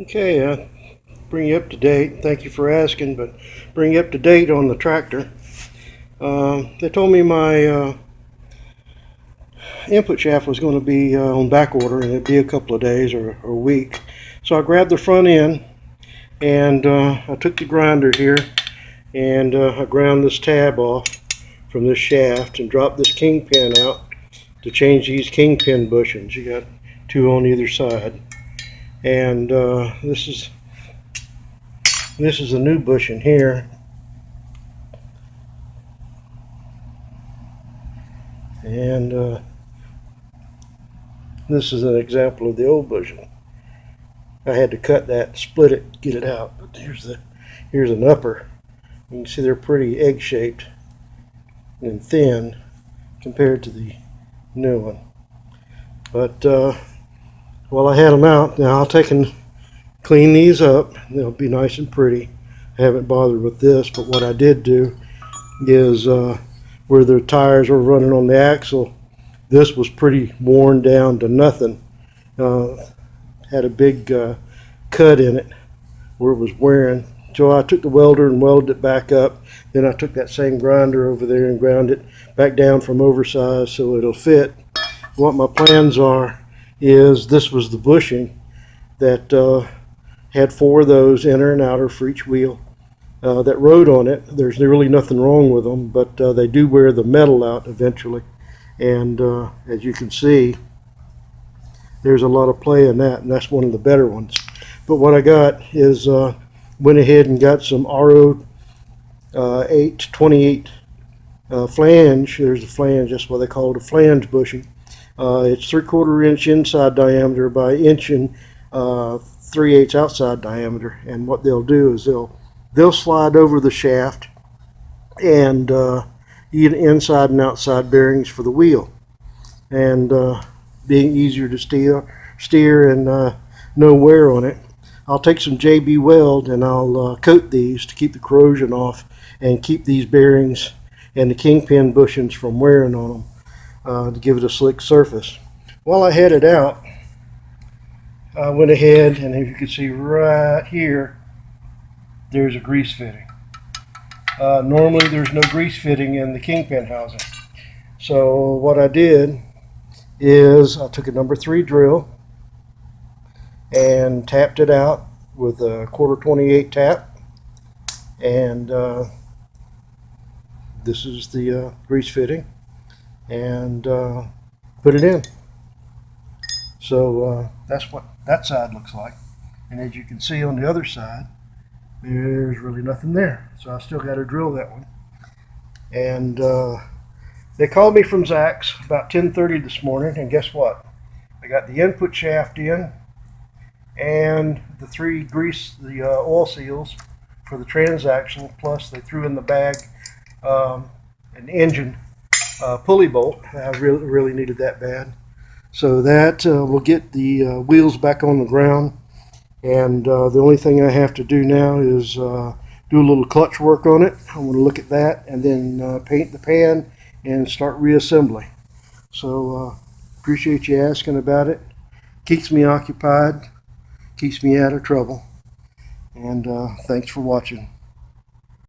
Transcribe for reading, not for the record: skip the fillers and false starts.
Okay, bring you up to date. Thank you for asking, but bring you up to date on the tractor. They told me my input shaft was going to be on back order and it'd be a couple of days or a week. So I grabbed the front end and I took the grinder here and I ground this tab off from this shaft and dropped this kingpin out to change these kingpin bushings. You got two on either side. And this is a new bushing here, and this is an example of the old bushing. I had to cut that, split it, get it out. But here's an upper. You can see they're pretty egg-shaped and thin compared to the new one. But while I had them out, now I'll take and clean these up. They'll be nice and pretty. I haven't bothered with this, but what I did do is where the tires were running on the axle, this was pretty worn down to nothing. Had a big cut in it where it was wearing. So I took the welder and welded it back up. Then I took that same grinder over there and ground it back down from oversized so it'll fit. What my plans are is this was the bushing that had 4 of those, inner and outer, for each wheel that rode on it. There's really nothing wrong with them, but they do wear the metal out eventually. And as you can see, there's a lot of play in that, and that's one of the better ones. But what I got is went ahead and got some RO 828 flange. There's a flange, that's what they call it, a flange bushing. It's 3/4 inch inside diameter by inch and 3/8 outside diameter. And what they'll do is they'll slide over the shaft and eat inside and outside bearings for the wheel, and being easier to steer and no wear on it. I'll take some JB Weld and I'll coat these to keep the corrosion off and keep these bearings and the kingpin bushings from wearing on them. To give it a slick surface. While I had it out, I went ahead and, as you can see right here, there's a grease fitting. Normally there's no grease fitting in the kingpin housing. So what I did is I took a number 3 drill and tapped it out with a 1/4 tap, and this is the grease fitting, and put it in. So that's what that side looks like. And as you can see on the other side, there's really nothing there. So I still got to drill that one. And they called me from Zach's about 10:30 this morning, and guess what? I got the input shaft in and the 3 oil seals for the transaxle, plus they threw in the bag an engine pulley bolt. I really needed that bad. So that will get the wheels back on the ground, and the only thing I have to do now is do a little clutch work on it. I want to look at that and then paint the pan and start reassembly. So appreciate you asking about it. Keeps me occupied, keeps me out of trouble, and thanks for watching.